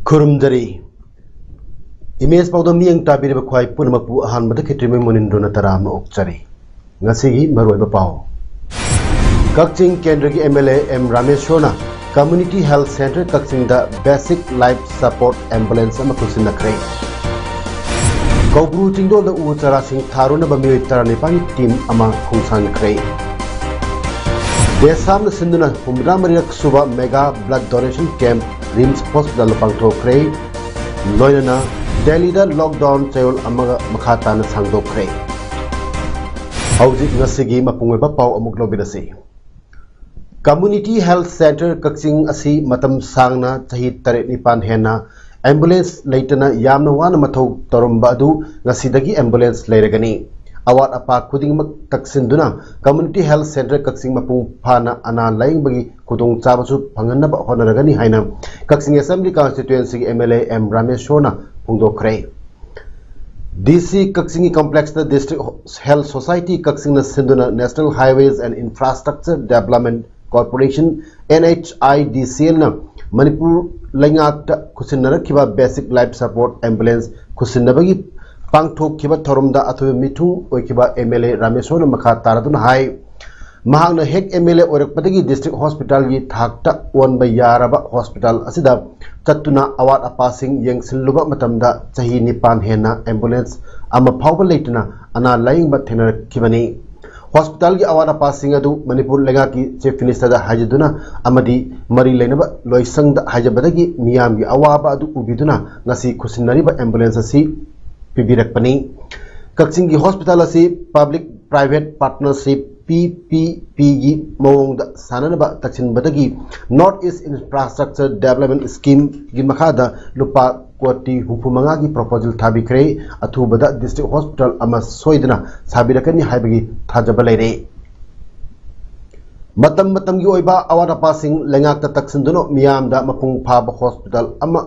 खुरुमजरी image पाउदो मियंग ताबिरब ख्वाई पुनमपु अहानबद खित्रिमे मुनिंद्रोना तराम ओक्चरी ngasiगी मरोइब पाओ कक्चिंग केंद्र की एमएलए एम रामेश्वरना कम्युनिटी हेल्थ सेंटर कक्चिंग द बेसिक लाइफ सपोर्ट एम्बुलेंस अमा कुसिनखरे कौब्रू चिंगदो द उ चरा सिंह थारुना बमियोय तरानिपानी टीम अमा खुंसानखरे देसाम सिंधुना हुमरा मरिरक सुबा mega blood donation camp RIMS hospital पांगथोखरे लोइनना दिल्ली दा लॉकडाउन चयोल अमगा मखाताना सांगदोखरे हौजिक ngasiगी मपुंगबा पाव अमुक लोबिदसी कम्युनिटी हेल्थ सेंटर कक्चिंग असी मतम सांगना चही तरे निपान हेना एम्बुलेंस लेटना यामना वाना मथौ तोरम्बा अदु ngasiदगी एम्बुलेंस लेरगनी अवात अपा खुदिंगमक तक्सिंदुना कम्युनिटी हेल्थ सेंटर कक्सिंग मपुंग फाना अना लाइंगबगी खुदोंग चाबसु फंगनबा होनरगनी हाइना Kakching assembly constituency MLA M रामेश्वरना फोंदोखरे डीसी कक्सिंग कॉम्प्लेक्स द डिस्ट्रिक्ट हेल्थ सोसाइटी कक्सिंग सिंधुना national highways and infrastructure development corporation NHIDCL ना मणिपुर लैंगाक खुसिनरखिबा बेसिक लाइफ सपोर्ट एम्बुलेंस खुसिनबगी पांगथोखिबा थोरमदा अथुब मिथुं ओइखिबा एमएलए रामेश्वर मखा तारदुना हाय महांगना हेक एमएलए ओरकपदगी डिस्ट्रिक्ट हॉस्पिटल की थाकता ओनबा यारबा हॉस्पिटल असिदा चत्तुना अवात अपासिंग यंगसिलुबा मतमदा चही निपान हेना एम्बुलेंस अमा फावबा लेटना अना लाइंगबा थेनरखिबनी हॉस्पिटल की अवात अपासिंग अदु मणिपुर लेगा की चीफ मिनिस्टर दा हाजदुना अमदी मरी लेनबा लोइसंग दा हाजबदगी मियाम की अवाबा अदु उबिदुना ngasi खुसिनरिबा एम्बुलेंस असि पिबिरकपनी कक्चिंग की हॉस्पिटल असी पब्लिक प्राइवेट पार्टनरशिप PPP की मौंग साननबा तक्सिनबदगी North East infrastructure development scheme की मखादा लुपा कोटी हुफुमंगा की प्रपोजल थाबिखरे अथुबदा डिस्ट्रिक्ट हॉस्पिटल अमा सोइदना साबिरकनी हाइबगी थाजबा लेरे मतम मतम की ओइबा अवात अपासिंग लेंगाक तक्सिनदुनो मियामदा मपुंग फाब हॉस्पिटल अमा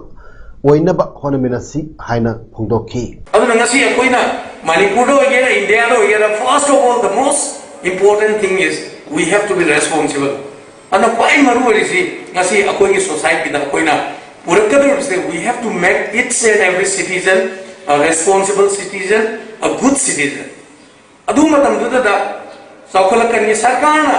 ओइनबा होनमिनसी हाइना फोंदोखी अदुना ngasi akoina manipur do ogera india do ogera first of all the most important thing is we have to be responsible ana pai maru orisi ngasi akoi society da akoina purakadu se we have to make each and every citizen a responsible citizen, a good citizen. adu matam da saukhalakani sarkarna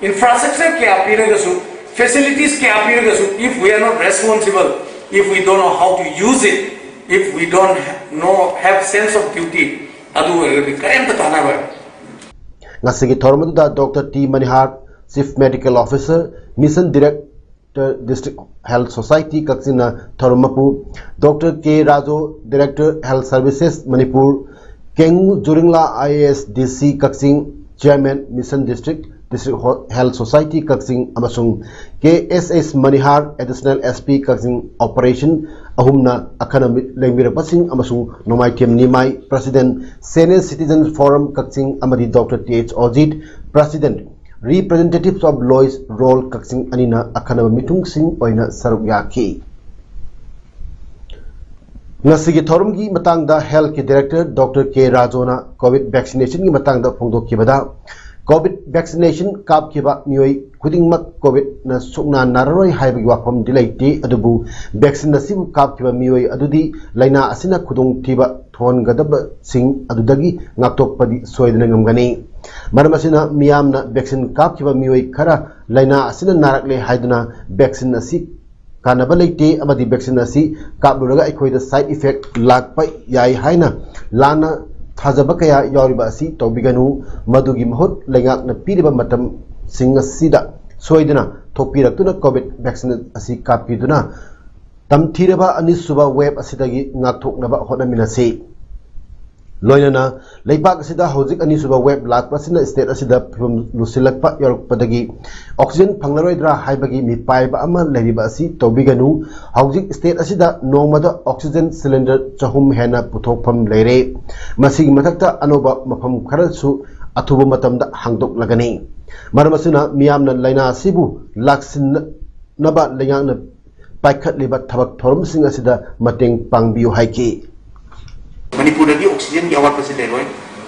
infrastructure ke apiragasu facilities ke apiragasu if we are not responsible, if we don't know how to use it, if we don't have sense of duty, adu karenta tanaba ngasigi thormada Dr. T Manihar, Chief Medical Officer, Mission Director, District Health Society Kaksina Thormapu, Dr. K Rajo, Director Health Services Manipur, Kengu Juringla IAS DC Kaksing, Chairman Mission District Health Society Kaksing Amasung, KSS Manihar, Additional SP Kaksing Operation Ahumna Academic Lemmirapasing Amasung Nomaitiam Nimai, President Senior Citizen Forum Kaksing Amadi Dr. TH Ojit, President Representatives of Lois Roll Kaksing Anina Akana Mitung Sing Oina Sarugyaki Nasigi Thorum ki matang da Health ki Director Dr. K Rajona COVID vaccination ki matang da Phongdo Kibada COVID vaccination kap kiba mioi kuding mak COVID na sukna nararoi haibagi wafam dilaiti adubu vaccine nasibu kap kiba mioi adudi laina asina kudung tiba thon gadab sing adudagi ngaktok padi soidna ngamgani maramasina miyamna vaccine kap kiba mioi khara laina asina narakle haiduna vaccine asi kanaba leite amadi vaccine asi kapluraga aikoida side effect lakpa yai haina lana थाजबा कया यावरिबा असि तौबिगनु मदुगी महुत लेंगाकना पीरिबा मतम सिंग असिदा सोइदना थोपिरक्तुना Covid vaccine असि कापिदुना तमथिरबा अनिसुबा web असिदगी ngaktoknaba hotnaminasi loinana leipak asida hojik anisुबा web lakpasina state asida phim lusilakpa yorokpadagi oxygen phanglaroidra haibagi mipaiba ama leriba asi tobiganu hojik state asida nongmada oxygen cylinder chahum hena puthokpham leire masigi mathakta anoba mafam kharasu athuba matamda hangdok lagani maramasina miyamna laina asibu laksin naba lengakna paikhat liba thabak thorum sing asida mateng pangbiu haiki Manipur lagi oksigen di awal presiden loh,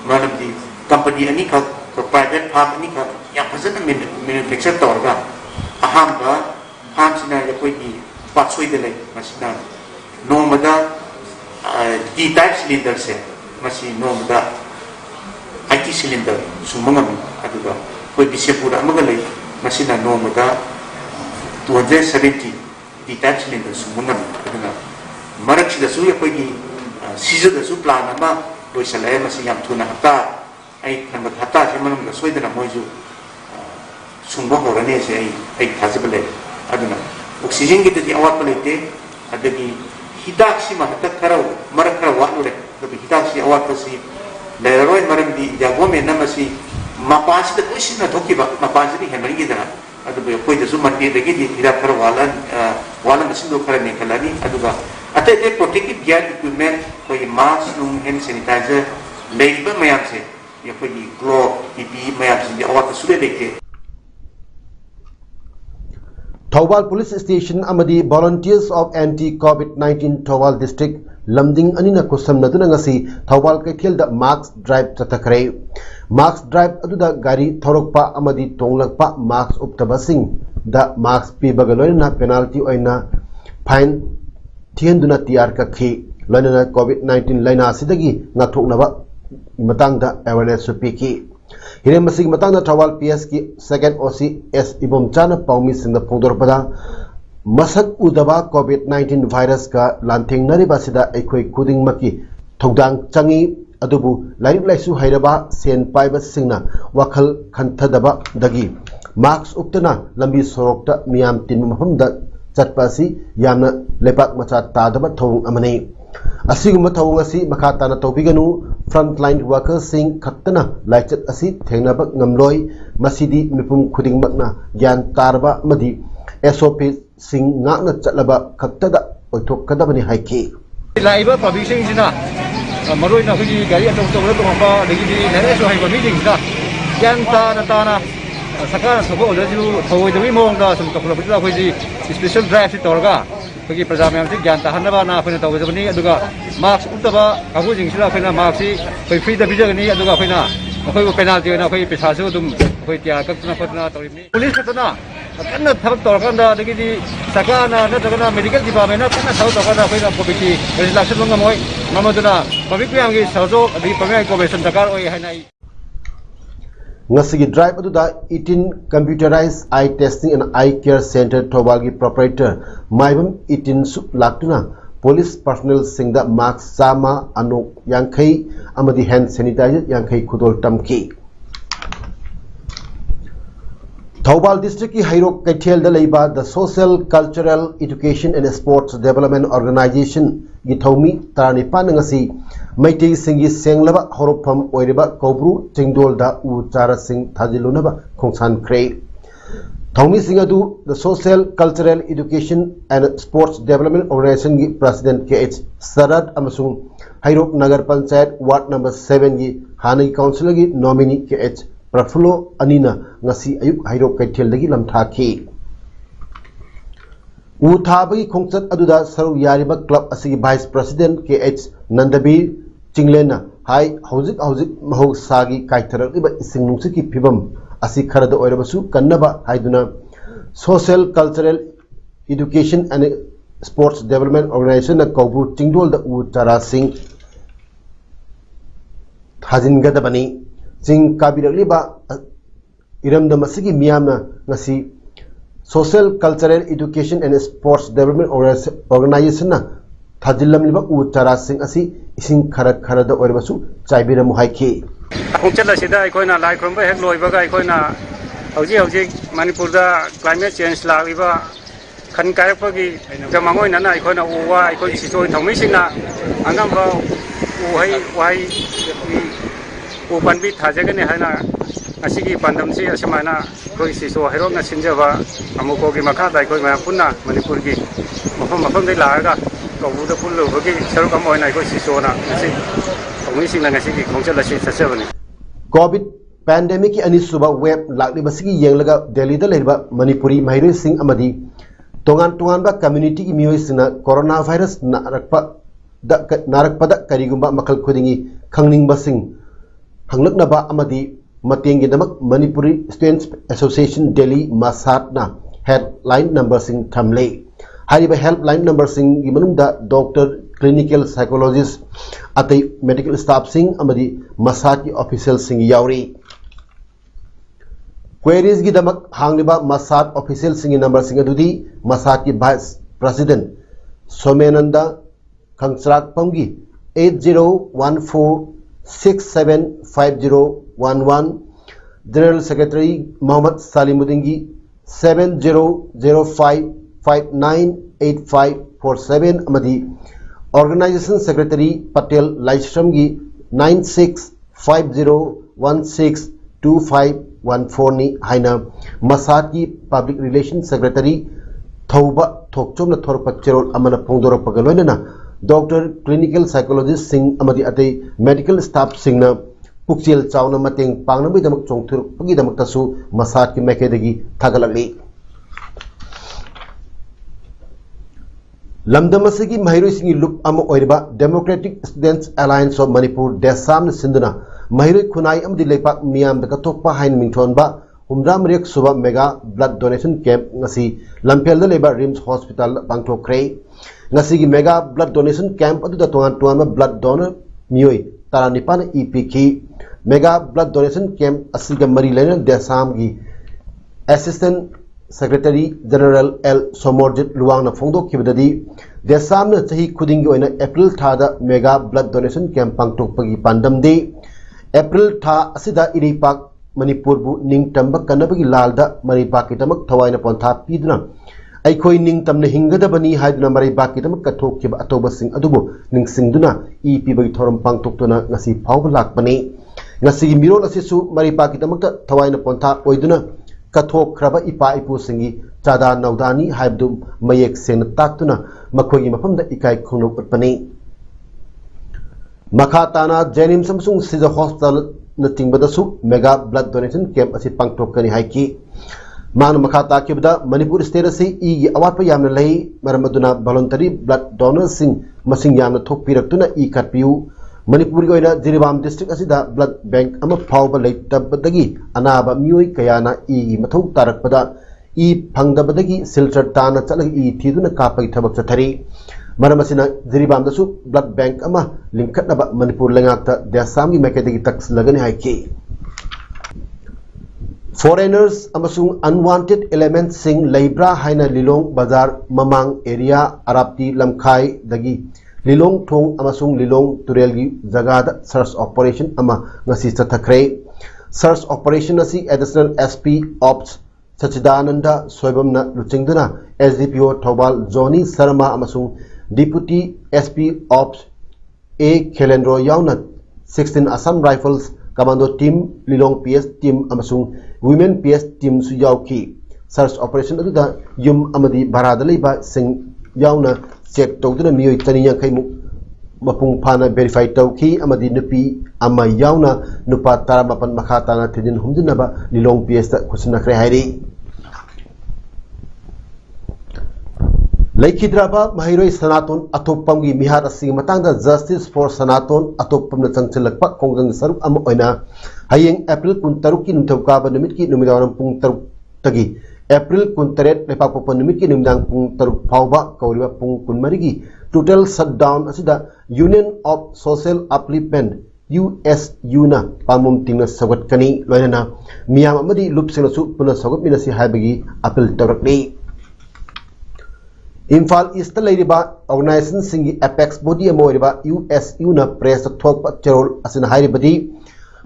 mana di company ini kan, private farm ini kan, yang presiden manufacture torga, aham sih nanya kau ini patsoi deh masih नोमदा T type cylinder से मसी नोमदा 80 cylinder सुमंगम अदुगा कोई बिसेपुरा अमगा लई मसीना नोमदा 270 T type cylinder सुमंगम अदुगा मरक सिदसु यकोगी सीजदसु plan अमा लोइसलाय मसी याम थुना हप्ता आई number हप्ता से मनम सोइदना मोइजु सुंबा होरने से आई थाजबले अदुना ऑक्सीजन की तदी अवात पलेते अदगी हिदाक सी महत खरा मरक खरा वालुरे तभी हिदाक सी अवात सी लेरोय मरम दी जागो में नमसी मापांच द कोशिश न धोकी बा मापांच दी हेमरी की दना अदुबे कोई दसु मंडी दगी दी हिदाक खरा वाला मसिन दो खरा नेकलानी अदुगा अते ते प्रोटेक्टिव गियर इक्विपमेंट कोई मास्क लूम हैंड सैनिटाइजर लेबा मयाम से या कोई ग्लो पीपी मयाम से अवात सुदे देखे Thawal Police Station amadi Volunteers of Anti-COVID-19 Thawal District Lamding anina kusam naduna ngasi Thawal Kaithel da Marks Drive chatakre. Marks Drive aduda gari thorokpa amadi tonglakpa marks uptabasing da marks pibagaloina penalty oina fine thienduna tiar kakhi loina COVID-19 laina sidagi ngathoknaba matangda awareness supiki. Harem मसिक Matang Thoubal PS की second ओसी S इबम चाना पाउमी सिंह फोंदोर पदा मसक उदबा कोविड-19 virus का लांथिंग नरिबासिदा एखोई खुदिंग मकी थौदांग चंगी अदुबु like लाइसु हैरबा Sen पाइबा सिंगना वखल खंथदबा दगी marks उक्तना लंबी सोरोक्ता मियाम तिन मफमदा चटपासी यामना लेपाक मचा तादबा थौंग अमने असिगुम थौंग असि मखा ताना तौबिगनु फ्रंटलाइन वर्कर्स सिंह खत्तना लाइचत असि थेंगनाबक ngамloi masidi mipum khudingmakna gyan tarba madi SOP Singh ngakna chatlaba khaktada oithokadabani haiki laiba public sing sina maroi na huji gari atong tong la tong ba degi nare so hai ba meeting da gyan ta na sakara sobo da ju thoi da mi mong da sum tokla bi da huji special drive si torga ꯈꯣꯏꯒꯤ ꯄ꯭ꯔꯖꯥ ꯃꯌꯥꯝꯁꯤ ꯒ꯭ꯌꯥꯟ ꯇꯥꯍꯟꯅꯕꯅ ꯑꯩꯈꯣꯏꯅ ꯇꯧꯒꯗꯕꯅꯤ ꯑꯗꯨꯒ marks ꯎꯞꯇꯕ ꯀꯥꯡꯕꯨꯁꯤꯡꯁꯤꯗ ꯑꯩꯈꯣꯏꯅ ꯃꯥꯛꯁꯁꯤ ꯑꯩꯈꯣꯏ ꯐ꯭ꯔꯤꯗ ꯄꯤꯖꯒꯅꯤ ꯑꯗꯨꯒ ꯑꯩꯈꯣꯏꯅ ꯃꯈꯣꯏꯕꯨ ꯄꯦꯅꯥꯜꯇꯤ ꯑꯣꯏꯅ ꯑꯩꯈꯣꯏ ꯄꯩꯁꯥꯁꯨ ꯑꯗꯨꯝ ꯑꯩꯈꯣꯏ ꯇꯤꯌꯥ ꯀꯛꯇꯅ ꯈꯣꯠꯇꯅ ꯇꯧꯔꯤꯕꯅꯤ ꯄꯨꯂꯤꯁ ꯈꯛꯇꯅ ꯀꯟꯅ ꯊꯕꯛ ꯇꯧꯔꯀꯥꯟꯗ ꯑꯗꯒꯤꯗꯤ ꯁꯔꯀꯥꯔꯅ ꯅꯠꯇ꯭ꯔꯒꯅ ꯃꯦꯗꯤꯀꯦꯜ ꯗꯤꯄꯥꯔꯠꯃꯦꯟꯅ ꯀꯟꯅ ꯊꯕꯛ ꯇꯧꯔꯀꯥꯟꯗ ꯑꯩꯈꯣꯏꯅ ꯀꯣꯚꯤꯗꯀꯤ ꯀꯔꯤꯁꯨ ꯂꯥꯛꯁꯤꯟꯕ ꯉꯝꯃꯣꯏ ꯃꯔꯝ ꯄꯕ꯭ꯂꯤꯛ ꯃꯌꯥꯝꯒꯤ ꯁꯍꯖꯣꯛ ꯑꯗꯒꯤ ꯄꯕ꯭ꯂꯤꯛ ꯀꯣꯑꯣꯄꯔꯦꯁꯟ ꯗꯔꯀꯥꯔ ꯑꯣꯏ ꯍꯥꯏꯅ ꯑꯩ Ngasigi drive aduda 18 computerized eye testing and eye care center Thawalgi proprietor Maibam 18 su laktuna police personnel singda mask sama anok yankhai amadi hand sanitizer yankhai khudol tamki Thawal district ki Hairok Kaithel da leiba the Social Cultural Education and Sports Development Organization gi thomi taranipan ngasi Maitei singi senglaba horopam oiriba Kobru Chingdol da u chara sing thajilunaba khongsan krei Thomi Singadu the Social Cultural Education and Sports Development Organization gi President KH Sarad amasung Hairok Nagar Panchayat Ward number 7 gi Hanai Councilor gi nominee KH Prafulo Anina ngasi ayuk Hairok Kaithel dagi lamthaki Uthabagi khongchat aduda saru yariba club asigi Vice President KH Nandabir Chinglena hai hauzik mahog sagi kaitharaliba ising nungsiki phibam asi kharada oirabasu kannaba haiduna Social Cultural Education and Sports Development Organization na Kobru Chingdol da u chara sing thajingadabani sing kabiraliba iramda masigi miyamna ngasi Social Cultural Education and Sports Development Organization na Thajilamliba u chara sing asi ising kharada oirabasu chaibira muhaiki khongchat asida aikoina lai khomba hek loibaga aikoina hauji manipurda climate change lagiba khan kaipagi jamangoi nana aikoina uwa aikoi sisoi thongmi singna angamba wai u banbi thajagane haina asigi pandamsi asmana koi siso herona sinjaba amuko gi makha dai koi ma punna manipur gi mafam dai laaga Kobru da pullo bagi saruk am oina koi siso na asi thongmi singna ngasi gi khongchat lasi sasabani COVID pandemic ki ani suba web lakli basigi yenglaga Delhi da leba Manipuri Mahiroi Singh amadi tongan ba community ki miyoi sina coronavirus narakpa da karigumba makal khudingi khangning basing hanglakna ba amadi matengi damak Manipuri Students Association Delhi Masat na headline number sing thamle हाइरिबा helpline number सिंग की मनुंगदा doctor clinical psychologist अतई medical staff सिंग अमदी मसाज की official सिंग यावरी क्वेरीज की दमक हांगलिबा मसाज ऑफिशियल सिंग नंबर सिंग अदुदी मसाज की वाइस प्रेसिडेंट सोमेनंदा खंगसराक पंगी 8014675011 जनरल सेक्रेटरी मोहम्मद सालिमुद्दीन की 7005598547 अमदी ऑर्गेनाइजेशन सेक्रेटरी पटेल लाइश्रम की 9650162514 नि हाइना मसाज की पब्लिक रिलेशन सेक्रेटरी थौबा थोकचोमना थोरप चेरोल अमना फोंदोरपग लोइनना डॉक्टर क्लिनिकल साइकोलॉजिस्ट सिंह अमदी अतई मेडिकल स्टाफ सिंगना पुक्चेल चावना मतेंग पांगनबैदमक चोंथुरपगीदमक्तसु मसाज की मैकेदगी थागलगली लमदमसगी महिरोइसिंगी लुप अम ओइरबा democratic students alliance of Manipur DESAM सिंधुना महिरोइ खुनाई अमदी लेपाक मियाम द कतोकपा हाइन मिंथोनबा हुमरा मरेक सुबा mega blood donation camp ngasi लंपेल द लेबा रिम्स हॉस्पिटल पांगथोखरे ngasi की मेगा ब्लड डोनेशन कैंप अदुदा तोंगान तोंगान ब्लड डोनर मियोई तारा निपान ईपीकी मेगा ब्लड डोनेशन कैंप असिगा मरी लेना डेसाम की assistant secretary general L Somorjit लुवांगना फोंदोखिबददी देसामना चही खुदिंगी ओइना अप्रैल थादा मेगा ब्लड डोनेशन कैंप पांगथोकपगी पांडमदे अप्रैल था असिदा इरिपाक मणिपुरबु निंगतंब कनबगी लालदा मरिपाकीदमक थवाइना पोंथा पीदुना अखोई निंगतमना हिंगदबनी हाइदुना मरिपाकीदमक कथोखिबा अतोबसिंग अदुबु निंगसिंगदुना ई पीबगी थोरम पांगथोक्तुना ngasi फावब लाकपने ngasi मिरोल असिसु मरिपाकीदमक थवाइना पोंथा ओइदुना कथोखरबा इपा इपु सिंगी चादा नौदानी हाइबदु मयेक सेन ताक्तुना मखोगी मफमदा इकाई खुनोक उत्पने मखाताना जेनिम्स अमसुंग सिजा हॉस्पिटल नतिंगबदसु मेगा ब्लड डोनेशन कैंप असि पांगथोकनी हाइकी मान मखाता किबदा मणिपुर स्टेट असि ई गी अवात यामना लई मरमदुना वॉलंटरी ब्लड डोनर सिंग मसिंग यामना थोकपिरक्तुना ई कटपियु मणिपुर की जिरीबाम डिस्ट्रिक्ट असिदा ब्लड बैंक अमा फावबा लेतबदगी अनाबा मियोई कयाना ई गी मथौ तारकपदा ई फंगदबदगी सिल्टर ताना चलग ई थीदुना कापगी थबक चथरी मरमसिना जिरीबामदसु ब्लड बैंक अमा लिंखटनबा मणिपुर लेंगाकता देसामगी मैकेदगी तक्स लगने हाइकी फॉरेनर्स अमसुंग अनवांटेड एलिमेंट्स सिंग लेब्रा हाइना लिलोंग बाजार ममांग एरिया अराप्ती लमखाई दगी लिलोंग थोंग अमसुंग लिलोंग तुरेल की जगह सर्च ऑपरेशन अमा ngasi चथखरे सर्च ऑपरेशन असि एडिशनल एसपी ऑप्स सचिदानंदा सोयबमना लुचिंगदुना एसडीपीओ थौबाल जोनी शर्मा अमसुंग deputy SP ops A Khelendro याउना 16 Assam Rifles commando team Lilong PS team अमसुंग वुमेन पीएस टीम सु याउकी सर्च ऑपरेशन अदुदा युम अमदी भारादा लेबा सिंग याउना चेक तौदुना मियोई तनिया खैमु मपुंग फाना वेरीफाई तौखी अमदी नुपी अमा याउना नुपा तारामापन मखाताना थिजिन हुमजुनबा लिलोंग पीएस ता खुसनखरे हाइरी लेखिद्राबा महिरोई सनातन अतोपमगी मिहार असि मतंगदा जस्टिस फॉर सनातन अतोपमना चंगचलकपा कोंगजंग सरुक अम ओइना हयेंग अप्रैल 13 की निमथौकाबा निमित की नुमिदावरम पुंग 3 तगी अप्रैल 13 लेपापोपा निमित की निमदांग पुंग 3 फावबा कौरिबा पुंग 13 की टोटल शटडाउन असिदा union of social upliftment USU ना पामुम तिंगना सगतकनी लोइना मियाम अमदी लुपसिनसु पुना सगतमिनसि हाइबगी अपील तौरकनी इम्फाल ईस्ट लेरिबा ऑर्गेनाइजेशन सिंगी एपेक्स बॉडी अमोरिबा USU ना प्रेस थोकपा चेरोल असिन हाइरिबदी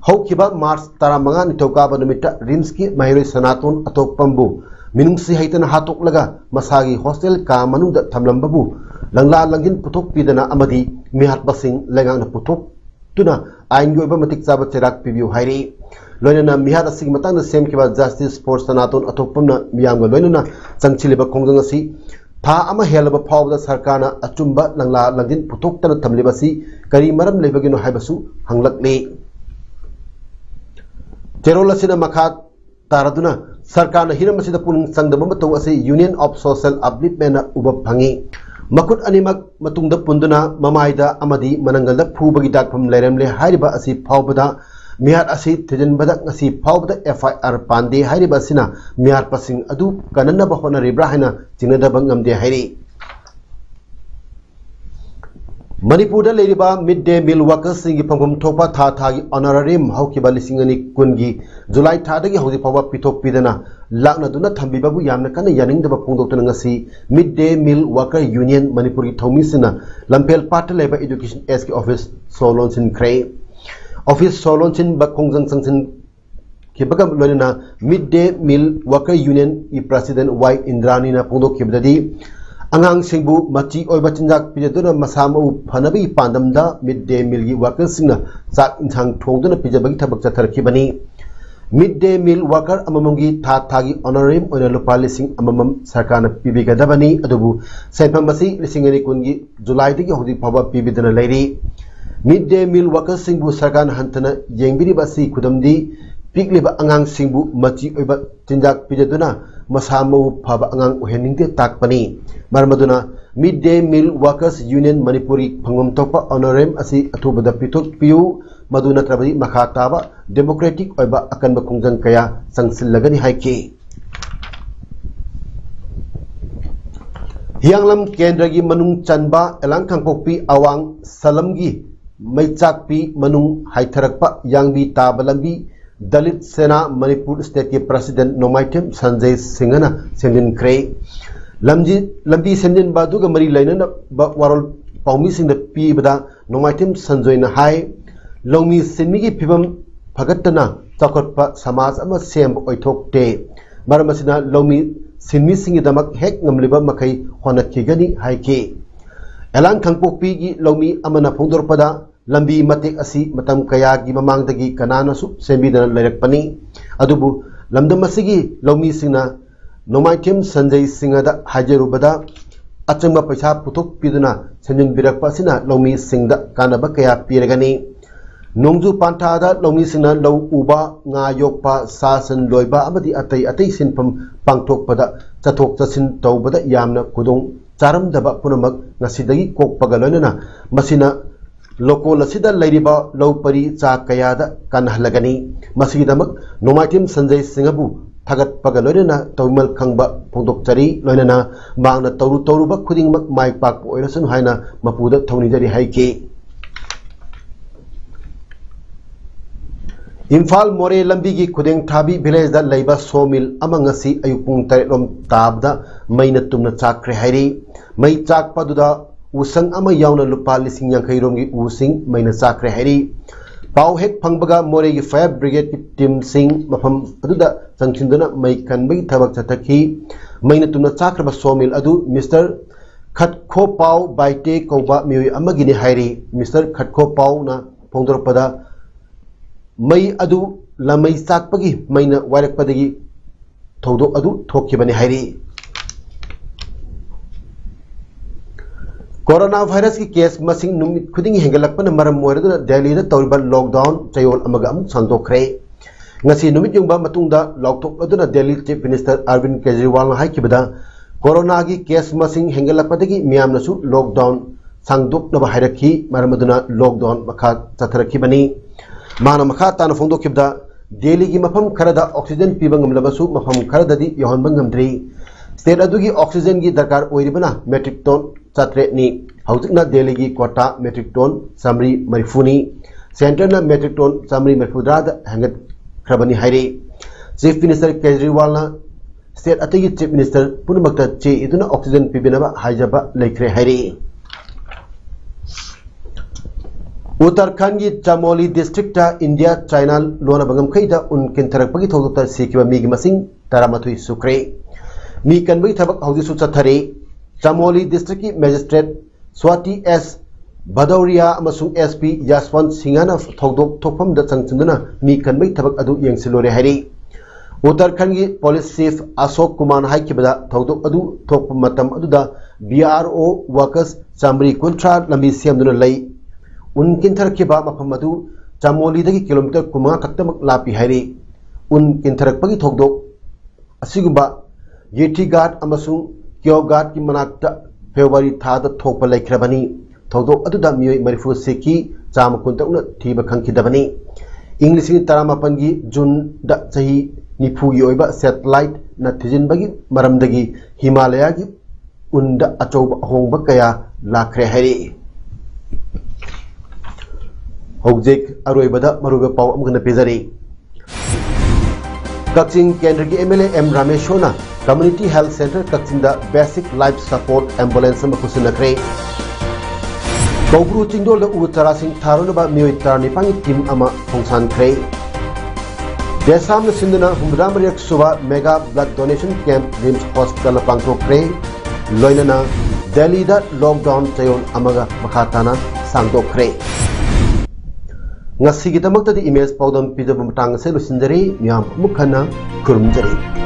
हौकिबा मार्च 15 निथौकाबा नुमिता रिम्स की महिरोई सनातन अतोपमबु मिनुंगसी हैतन हातोकलगा मसागी हॉस्टल का मनुंगदा थमलंबबु लंगला लंगिन पुथोक पीदना अमदी मिहातबसिंग लेगांगना पुथोक तुना आइनगी ओइबा मतिक चाबा चेराक पिबियु हाइरी लोइना मिहात असिग मतंग सेमकिबा जस्टिस फॉर सनातन अतोपमना मियामगा लोइना चंगचिलिबा खोंगजंग असि था अमा हेलबा फावदा सरकारना अचुंबा लंगला लंगिन पुथोक्तना थमलिबसी करी मरम लेबगिनो हाइबसु हंगलकले चेरोल असिना मखा तारदुना सरकारना हिरमसिदा पुनिंग संगदबा मतौ असि यूनियन ऑफ सोशल अपलिपमेंट उबा फंगी मकुट अनिमक मतुंगदा पुंदुना ममाइदा अमदी मनंगलदा फुबगी दाकफम लेरमले हारिबा असि फावबदा मिहार असि थिजनबदा ngasi फावबदा FIR पांदे हारिबा सिना मिहार पसिंग अदु कननबा होनरिब्रा हाइना चिंगदबा ngamde हाइरि Manipur mid day meal workers फंगम थोप था थागी ऑनररियम हौकिबा लिसिंगनी कुनगी जुलाई थादगी हौजी फावा पिथोपीदना लाकनदुना थंबिबाबु यामना कन यानिंगदबा फोंदोक्तना ngasi mid day meal worker union Manipur की थौमिसिना लंपेल पाट लेबा एजुकेशन एस के ऑफिस सोलोनसिन क्रे ऑफिस सोलोनसिन बखोंजंग संगसिन केबगम लोनना mid day meal worker union की प्रेसिडेंट वाई इंद्रानी ना फोंदोक्किबददी अंगांग सिंबु मची ओइबा चिंजाक पिजदुना मसामउ फनबी पांदमदा मिड डे मील की वर्कर्स सिंगना चाक इंसांग थोंगदुना पिजबगी थबक चथरखिबनी मिड डे मील वर्कर अममंगी था थागी ऑनररियम ओइना लुपा लिसिंग अममम सरकारना पिबिगदबनी अदुबु सेनफम मसी लिसिंगनी कुनगी जुलाई दगी होदि फावा पिबिदना लेरी मिड डे मील वर्कर्स सिंबु सरकारना हंतना येंबिरिबासी खुदमदी पिकलिबा अंगांग सिंबु मची ओइबा चिंजाक पिजदुना मसामउ फबा अंगांग ओहेनिंगते ताकपनी मरमदुना mid day meal workers union Manipuri फंगम तोपा ऑनररियम असी अथुबदा पिथोक पियु मदु नत्रबदी मखा ताबा डेमोक्रेटिक ओइबा अकनबा खुंजंग कया संगसिलगनी हाइके हियांगलम केंद्र की मनुंग चनबा एलांग खांगपोकपी अवांग सलमगी मैचाकपी मनुंग हाइथरकपा यांगबी ताबलंबी दलित सेना मणिपुर स्टेट के प्रेसिडेंट नोमाइटेम संजय सिंहना सेंदिन क्रे लंबी सेंदिन बादुगा मरी लाइनना वारोल पाउमी सिंह पीबदा नोमाइटेम संजय न हाय लौमी सिनमी की फिबम फगतना चौखटपा समाज अमा सेम ओइथोकते मरमसिना लौमी सिनमी सिंह दमक हेक ngमलिबा मखै होनखिगनी हाइके एलांग खांगपोकपी की लौमी अमना फोंदोरपदा लंबी मतेक असी मतम कया की ममांगदगी कनानसु सेंबिदना लेरकपनी अदुबु लमदम असिगी लौमी सिंहना नोमाइटेम संजय सिंहदा हाजरुबदा अचंबा पैसा पुथोक पिदुना सेंजिन बिरकपासिना लौमी सिंहदा कानबा कया पिरगनी नोंजु पांथादा लौमी सिंहना लौ उबा nga योकपा सासन लोइबा अमदि अतै अतै सिनफम पांथोकपदा चथोक चसिन तौबदा यामना कुदोंग चारमदबा पुनमक ngasiदगी कोकपगा लोनना मसिना लोकोल असिदा लैरिबा लौपरी चा कयादा कानहलगनी मसिदमक नोमाइटेम संजय सिंहबु थगत पगलोइना तौमल खंगबा फोंदोकचरी लोइना मांगना तौरु तौरुबा खुदिंगमक माइ पाक ओइरसन हाइना मपुदा थौनिजरी हाइके इम्फाल मोरे लंबी की खुदेंग थाबी विलेज दा लैबा सोमिल अमंगसी अयुपुंग तरेलोम ताबदा मैना तुमना चाक्रे हाइरी मै चाकपदुदा उसंग अमा यावना लुपा लिसिंग यांखैरोम की उसिंग मैना चाक्रे हाइरी पाव हेक फंगबगा मोरे की फायर ब्रिगेड की टीम सिंग मफम अदुदा संगसिंदुना मै कनबगी थबक चथखी मैना तुमना चाक्रबा सोमिल अदु मिस्टर खटखो पाव बाइटे कौबा मियोय अमगिनि हाइरी मिस्टर खटखो पाव ना फोंदोरपदा मई अदु लमई चाकपगी मैना वायरकपदगी थौदो अदु थोखिबनि हाइरी कोरोना वायरस की केस मसिंग नुमित खुदिंग हेंगलकपन मरम ओइरदुना दिल्ली दा तौरिबा लॉकडाउन चयोल अमगा अमुक संदोखरे ngasi numit yungba matungda lockdown अदुना दिल्ली चीफ मिनिस्टर अरविंद केजरीवाल हाइकिबदा कोरोना की केस मसिंग हेंगलकपदगी मियामनसु लॉकडाउन सांगदोकनबा हाइरखी मरम अदुना लॉकडाउन मखा चथरखिबनी माना मखा ताना फोंदोखिबदा दिल्ली की मफम खरदा ऑक्सीजन पीबा ngमलबसु मफम खरददी यहनबा ngमद्री स्टेट अदुगी ऑक्सीजन की दरकार ओइरिबना मेट्रिक टन चात्रेनी हौजिकना दिल्ली की कोटा मेट्रिक टन सामरी मरिफुनी सेंटरना मेट्रिक टन सामरी मरिफुद्राद हेंगत खरबनी हाइरे चीफ मिनिस्टर केजरीवाल स्टेट अतगी चीफ मिनिस्टर पुनमक्ता चे इदुना ऑक्सीजन पीबिनबा हाइजबा लेख्रे हाइरे उत्तराखंड की चमोली डिस्ट्रिक्ट इंडिया चाइना लोना बंगम खैदा उन किंथरकपगी थौदोक्ता सिकिबा मिगी मसिंग 13 सुक्रे मी कनबगी थबक हौजिसु चथरे चमोली डिस्ट्रिक्ट की मैजिस्ट्रेट स्वाति एस भदौरिया अमसुंग एसपी यशवंत सिंहना थौदोक थोकफम द चंगचुंदना मी कनबगी थबक अदु यंगसिलोरे हाइरी उत्तराखंड की पुलिस चीफ अशोक कुमार हाइकिबदा थौदोक अदु थोकप मतम अदुदा बीआरओ वर्कर्स चामरी कुंट्रा लंबी सेमदुना लई उन किंथरखिबा मफम अदु चमोलीदगी किलोमीटर कुमा कक्तमक लापी हाइरी उन किंथरकपगी थौदोक असिगुबा येठी घाट अमसुंग क्यो घाट की मनाक्ता फेब्रुआरी थादा थोकप लेख्रबनी थौदोक अदुदा मियोय मरिफु सेकी चाम कुंतउना थीबा खंखिदबनी इंग्लिश 18 की जून द सही निफुगी ओइबा सैटेलाइट न थिजिनबगी मरमदगी हिमालय की उन द अचौब अहोंगबा कया लाख्रे हाइरी हौजिक अरोइबदा मरुगा पाव अमगना पिजरी कक्चिंग केंद्र की MLA M रामेश्वरना कम्युनिटी हेल्थ सेंटर कक्चिंग दा बेसिक लाइफ सपोर्ट एम्बुलेंस मकुसनखरे कौब्रू चिंगदोल उ चरासिंग थारोनबा मियोय तारनिपांग टीम अमा खोंसानखरे देसाम सिंधना हुमदामरियक सुबा mega blood donation camp RIMS hospital पांगथोखरे लोइनना दिल्ली दा लॉकडाउन चयोन अमगा मखाताना सांगदोखरे ngasi kita magtadi imes paudam pidabam tang se lusinjari miyam mukhana kurumjari